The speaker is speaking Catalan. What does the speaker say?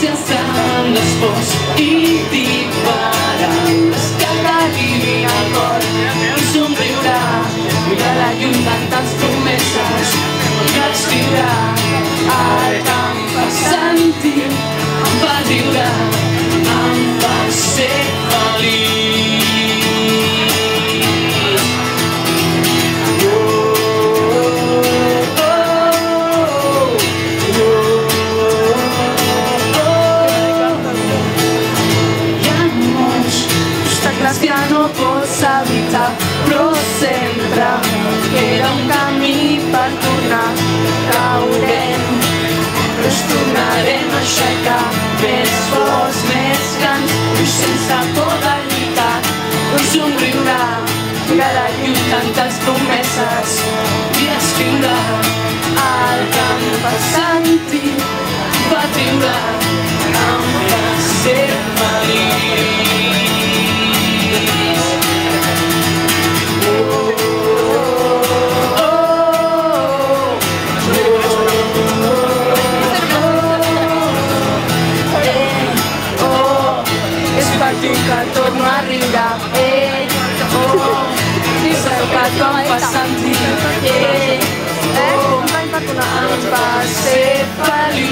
gràcies a l'esforç i diparar-les que t'arribi al cor i somriurà. Mira la llum tantes promeses que escriurà. El que em fa sentir, em fa riure, em fa ser feliç. Que no pots evitar, però sempre queda un camí per tornar. Caurem, però ens tornarem a aixecar, més forts, més grans, i sense por de lluitar. Un somriurà, que la llum tantes promeses i escriurà. El que em fa sentir, em fa riure, em fa ser feliç. Que torno a riure, és el que tu em fas sentir, em fa ser feliç.